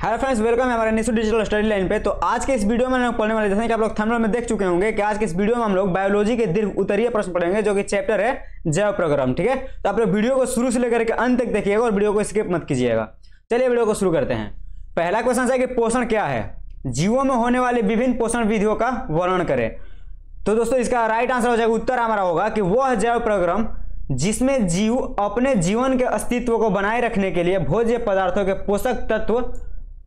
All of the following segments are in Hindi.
हाय फ्रेंड्स, वेलकम है हमारे निशु डिजिटल स्टडी लाइन पे। तो आज के इस वीडियो में हम लोग पढ़ने वाले, जैसे कि आप लोग थंबनेल में देख चुके होंगे कि आज के इस वीडियो में हम लोग बायोलॉजी के दीर्घ उत्तरीय प्रश्न पढ़ेंगे, जो कि चैप्टर है जैव प्रक्रम। ठीक है, तो आप लोग वीडियो को शुरू से लेकर के अंत तक देखिएगा और वीडियो को स्किप मत कीजिएगा। चलिए वीडियो को शुरू करते हैं। पहला क्वेश्चन है कि पोषण क्या है, जीवों में होने वाली विभिन्न पोषण विधियों का वर्णन करें। तो दोस्तों इसका राइट आंसर हो जाएगा, उत्तर हमारा होगा कि वह जैव प्रक्रम जिसमें जीव अपने जीवन के अस्तित्व को बनाए रखने के लिए भोज्य पदार्थों के पोषक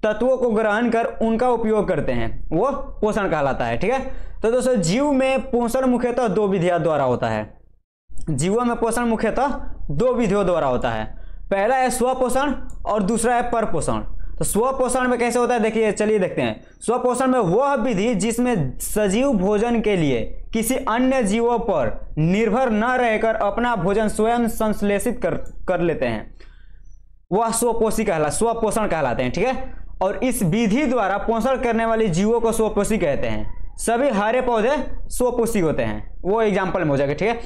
तत्वों को ग्रहण कर उनका उपयोग करते हैं, वो पोषण कहलाता है। ठीक है, तो दोस्तों जीव में पोषण मुख्यतः दो विधियों द्वारा होता है। जीवों में पोषण मुख्यतः दो विधियों द्वारा होता है। पहला है स्वपोषण और दूसरा है परपोषण। तो स्वपोषण में कैसे होता है, देखिए चलिए देखते हैं। स्वपोषण में वह विधि जिसमें सजीव भोजन के लिए किसी अन्य जीवों पर निर्भर न रहकर अपना भोजन स्वयं संश्लेषित कर लेते हैं, वह स्वपोषण कहलाते हैं। ठीक है, और इस विधि द्वारा पोषण करने वाले जीवों को स्वपोषी कहते हैं। सभी हरे पौधे स्वपोषी होते हैं, वो एग्जाम्पल में हो जाएगा। ठीक है,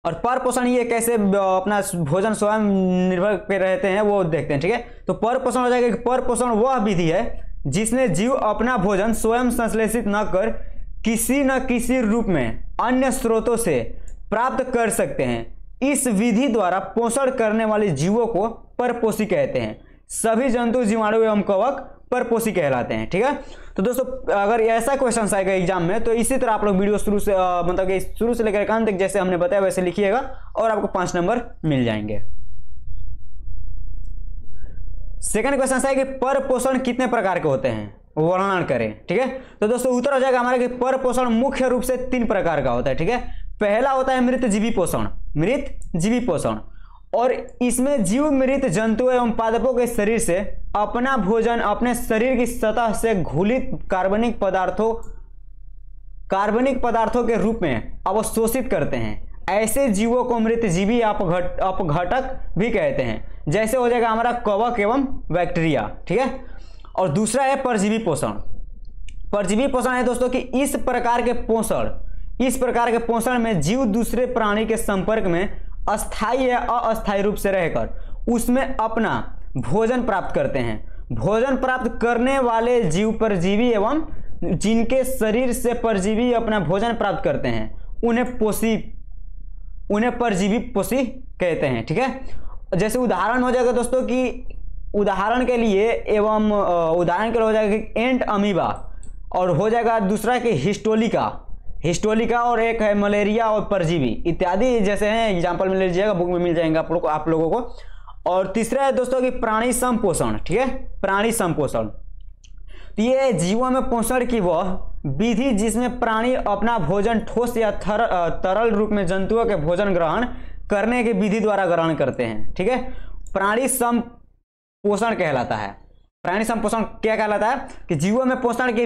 और परपोषण ये कैसे अपना भोजन स्वयं निर्भर पे रहते हैं, वो देखते हैं। ठीक है, तो परपोषण हो जाएगा कि परपोषण वह विधि है जिसमें जीव अपना भोजन स्वयं संश्लेषित न कर किसी न किसी रूप में अन्य स्रोतों से प्राप्त कर सकते हैं। इस विधि द्वारा पोषण करने वाले जीवों को परपोषी कहते हैं। सभी जंतु, जीवाणु एवं कवक परपोषी कहलाते हैं। ठीक है, तो दोस्तों अगर ऐसा क्वेश्चन आएगा एग्जाम में तो इसी तरह आप लोग वीडियो शुरू से लेकर अंत तक जैसे हमने बताया वैसे लिखिएगा और आपको 5 नंबर मिल जाएंगे। सेकंड क्वेश्चन है कि परपोषण कितने प्रकार के होते हैं, वर्णन करें। ठीक है, तो दोस्तों उत्तर हो जाएगा हमारा कि परपोषण मुख्य रूप से 3 प्रकार का होता है। ठीक है, पहला होता है मृतजीवी पोषण, और इसमें जीव मृत जंतु एवं पादपों के शरीर से अपना भोजन अपने शरीर की सतह से घुलित कार्बनिक पदार्थों के रूप में अवशोषित करते हैं। ऐसे जीवों को मृतजीवी अपघटक भी कहते हैं, जैसे हो जाएगा हमारा कवक एवं बैक्टीरिया। ठीक है, और दूसरा है परजीवी पोषण है दोस्तों कि इस प्रकार के पोषण में जीव दूसरे प्राणी के संपर्क में अस्थायी या अस्थायी रूप से रहकर उसमें अपना भोजन प्राप्त करते हैं। भोजन प्राप्त करने वाले जीव परजीवी एवं जिनके शरीर से परजीवी अपना भोजन प्राप्त करते हैं उन्हें परजीवी पोषी कहते हैं। ठीक है, जैसे उदाहरण हो जाएगा दोस्तों कि उदाहरण के लिए हो जाएगा कि एंट अमीबा, और हो जाएगा दूसरा कि हिस्टोलिका और एक है मलेरिया और परजीवी इत्यादि जैसे हैं। एग्जाम्पल में ले लीजिएगा, बुक में मिल जाएंगे आप लोगों को। और तीसरा है दोस्तों कि प्राणी संपोषण। ठीक है, प्राणी संपोषण तो ये जीवों में पोषण की वह विधि जिसमें प्राणी अपना भोजन ठोस या तरल रूप में जंतुओं के भोजन ग्रहण करने की विधि द्वारा ग्रहण करते हैं। ठीक है, प्राणी संपोषण कहलाता है। प्राणी संपोषण क्या कहलाता है कि जीवों में पोषण की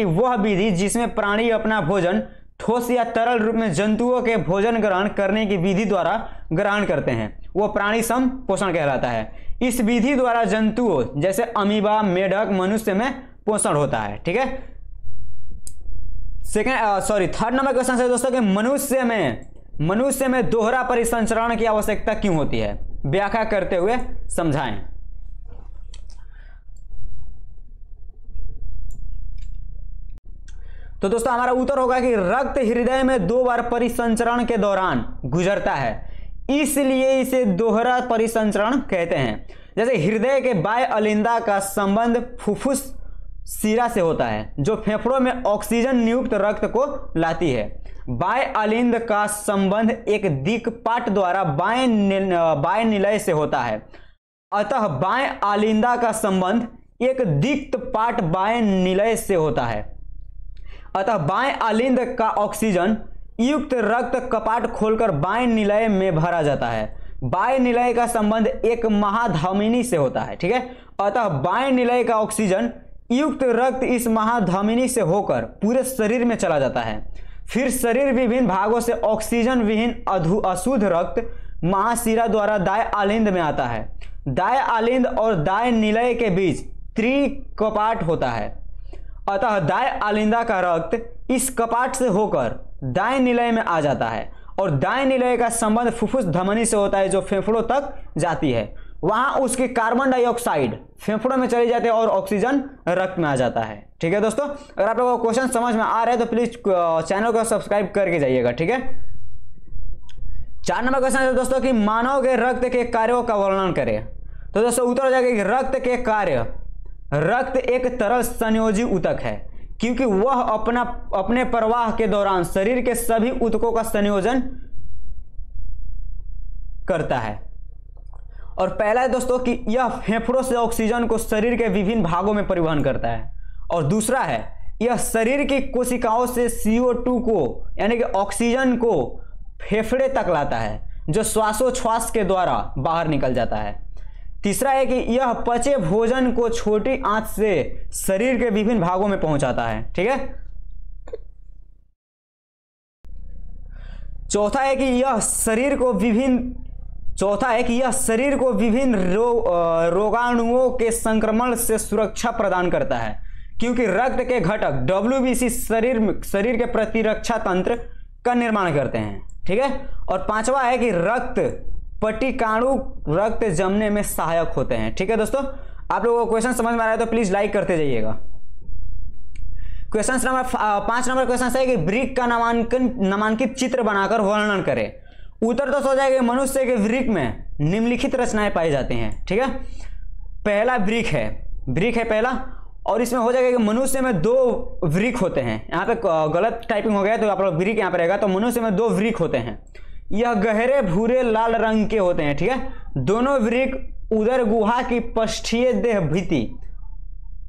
वह विधि जिसमें प्राणी अपना भोजन ठोस या तरल रूप में जंतुओं के भोजन ग्रहण करने की विधि द्वारा ग्रहण करते हैं, वो प्राणी संपोषण कहलाता है। इस विधि द्वारा जंतुओं जैसे अमीबा, मेढक, मनुष्य में पोषण होता है। ठीक है, थर्ड नंबर क्वेश्चन है दोस्तों कि मनुष्य में दोहरा परिसंचरण की आवश्यकता क्यों होती है, व्याख्या करते हुए समझाएं। तो दोस्तों हमारा उत्तर होगा कि रक्त हृदय में 2 बार परिसंचरण के दौरान गुजरता है, इसलिए इसे दोहरा परिसंचरण कहते हैं। जैसे हृदय के बाह्य अलिंदा का संबंध फुफ्फुस शिरा से होता है, जो फेफड़ों में ऑक्सीजन युक्त रक्त को लाती है। बाह्य अलिंद का संबंध एक दिक्पाट द्वारा बाह्य निलय से होता है, अतः बाह्य अलिंदा का संबंध एक दिक्पाट बाह्य निलय से होता है। अतः बाएं अलिंद का ऑक्सीजन युक्त रक्त कपाट खोलकर बाएं निलय में भरा जाता है। बाएं निलय का संबंध एक महाधमनी से होता है। ठीक है, अतः बाएं निलय का ऑक्सीजन युक्त रक्त इस महाधमनी से होकर पूरे शरीर में चला जाता है। फिर शरीर विभिन्न भागों से ऑक्सीजन विहीन अशुद्ध रक्त महाशिरा द्वारा दाएं अलिंद में आता है। दाएं अलिंद और दाएं निलय के बीच त्रिकपाट होता है, अतः दाएं अलिंदा का रक्त इस कपाट से होकर दाएं निलय में आ जाता है और दाएं नीले का संबंध फुफ्फुस धमनी से होता है जो फेफड़ों तक जाती है। वहां उसकी कार्बन डाइऑक्साइड फेफड़ों में चली जाती है और ऑक्सीजन रक्त में आ जाता है। ठीक है दोस्तों, अगर आप लोगों को क्वेश्चन समझ में आ रहा है तो प्लीज चैनल को सब्सक्राइब करके जाइएगा। ठीक है, 4 नंबर क्वेश्चन है दोस्तों कि मानव के रक्त के कार्यों का वर्णन करें। तो दोस्तों उत्तर हो जाएगा कि रक्त के कार्य, रक्त एक तरल संयोजी ऊतक है क्योंकि वह अपने प्रवाह के दौरान शरीर के सभी ऊतकों का संयोजन करता है। और पहला है दोस्तों कि यह फेफड़ों से ऑक्सीजन को शरीर के विभिन्न भागों में परिवहन करता है। और दूसरा है यह शरीर की कोशिकाओं से CO2 को यानी कि ऑक्सीजन को फेफड़े तक लाता है जो श्वासोच्छ्वास के द्वारा बाहर निकल जाता है। तीसरा है कि यह पचे भोजन को छोटी आंच से शरीर के विभिन्न भागों में पहुंचाता है। ठीक है, चौथा है कि यह शरीर को विभिन्न रोगाणुओं के संक्रमण से सुरक्षा प्रदान करता है क्योंकि रक्त के घटक WBC शरीर के प्रतिरक्षा तंत्र का निर्माण करते हैं। ठीक है, और पांचवा है कि रक्त पटिकाणु रक्त जमने में सहायक होते हैं। ठीक है दोस्तों, आप लोगों को क्वेश्चन समझ में आ रहा है तो प्लीज लाइक करते जाइएगा। क्वेश्चन नंबर 5 नंबर क्वेश्चन है कि वृक्क का नामांकित चित्र बनाकर वर्णन करें। उत्तर तो हो जाएगा मनुष्य के वृक्क में निम्नलिखित रचनाएं पाई जाती हैं। ठीक है, पहला वृक्क है पहला, और इसमें हो जाएगा कि मनुष्य में 2 वृक्क होते हैं। यहाँ पे गलत टाइपिंग हो गया तो आप लोग वृक्क यहाँ पे रहेगा, तो मनुष्य में 2 वृक्क होते हैं। यह गहरे भूरे लाल रंग के होते हैं। ठीक है, दोनों वृक्क उदर गुहा की पृष्ठीय देह भित्ति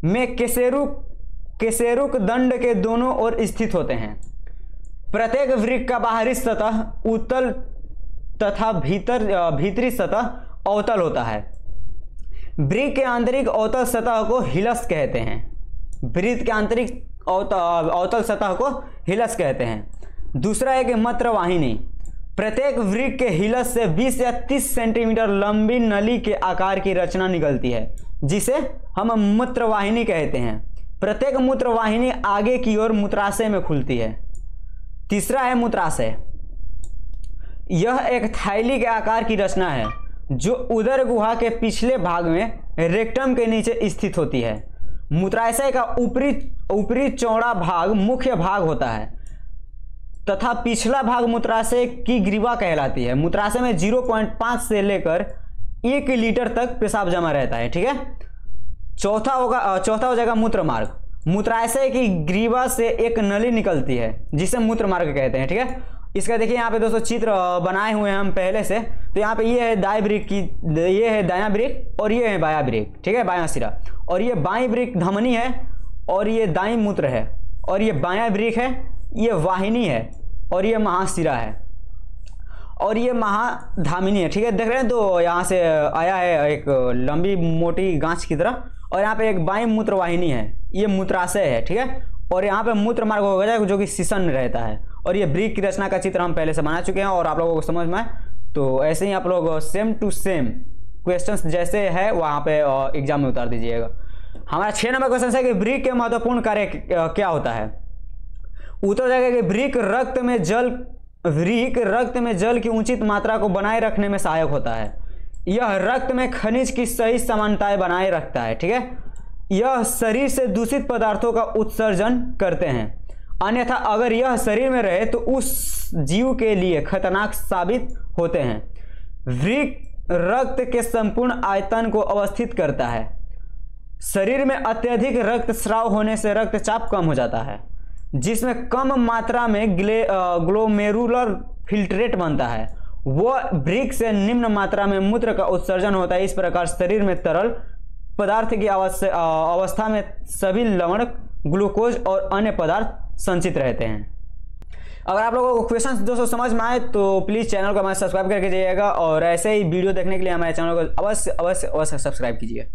में केशेरुक दंड के दोनों ओर स्थित होते हैं। प्रत्येक वृक्क का बाहरी सतह उत्तल तथा भीतरी सतह अवतल होता है। वृक्क के आंतरिक अवतल सतह को हिलस कहते हैं। वृक्क के आंतरिक अवतल सतह को हिलस कहते हैं। दूसरा है कि मूत्रवाहिनी। प्रत्येक वृक्क के हिलस से 20 या 30 सेंटीमीटर लंबी नली के आकार की रचना निकलती है जिसे हम मूत्रवाहिनी कहते हैं। प्रत्येक मूत्रवाहिनी आगे की ओर मूत्राशय में खुलती है। तीसरा है मूत्राशय। यह एक थैली के आकार की रचना है जो उदर गुहा के पिछले भाग में रेक्टम के नीचे स्थित होती है। मूत्राशय का ऊपरी चौड़ा भाग मुख्य भाग होता है तथा पिछला भाग मूत्राशय की ग्रीवा कहलाती है। मूत्राशय में 0.5 से लेकर 1 लीटर तक पेशाब जमा रहता है। ठीक है, चौथा हो जाएगा मूत्र मार्ग। मूत्राशय की ग्रीवा से एक नली निकलती है जिसे मूत्र मार्ग कहते हैं। ठीक है, इसका देखिए यहाँ पे दोस्तों चित्र बनाए हुए हैं हम पहले से। तो यहाँ पे ये है दाएं वृक्क की, ये है दायां वृक्क और ये है बायां वृक्क। ठीक है, बायां सिरा, और ये बाईं वृक्क धमनी है और ये दाईं मूत्र है, और ये बायां वृक्क है, ये वाहिनी है, और ये महाशिरा है, और ये महाधामिनी है। ठीक है, देख रहे हैं, तो यहाँ से आया है एक लंबी मोटी गांच की तरह, और यहाँ पे एक बाईं मूत्रवाहिनी है, ये मूत्राशय है। ठीक है, और यहाँ पे मूत्र मार्ग हो गया जो कि शीशन में रहता है। और ये वृक्क की रचना का चित्र हम पहले से बना चुके हैं और आप लोगों को समझ में आए तो ऐसे ही आप लोग सेम टू सेम क्वेश्चंस जैसे है वहाँ पे एग्जाम में उतार दीजिएगा। हमारा 6 नंबर क्वेश्चन है कि वृक्क के महत्वपूर्ण कार्य क्या होता है। उत्तर जाएगा कि वृक्क रक्त में जल की उचित मात्रा को बनाए रखने में सहायक होता है। यह रक्त में खनिज की सही समानताएं बनाए रखता है। ठीक है, यह शरीर से दूषित पदार्थों का उत्सर्जन करते हैं, अन्यथा अगर यह शरीर में रहे तो उस जीव के लिए खतरनाक साबित होते हैं। वृक्क रक्त के संपूर्ण आयतन को अवस्थित करता है। शरीर में अत्यधिक रक्तस्राव होने से रक्तचाप कम हो जाता है, जिसमें कम मात्रा में ग्लोमेरुलर फिल्ट्रेट बनता है। वह वृक्क से निम्न मात्रा में मूत्र का उत्सर्जन होता है। इस प्रकार शरीर में तरल पदार्थ की अवस्था में सभी लवण, ग्लूकोज और अन्य पदार्थ संचित रहते हैं। अगर आप लोगों को क्वेश्चंस दोस्तों समझ में आए तो प्लीज़ चैनल को हमारे सब्सक्राइब करके जाइएगा, और ऐसे ही वीडियो देखने के लिए हमारे चैनल को अवश्य सब्सक्राइब कीजिए।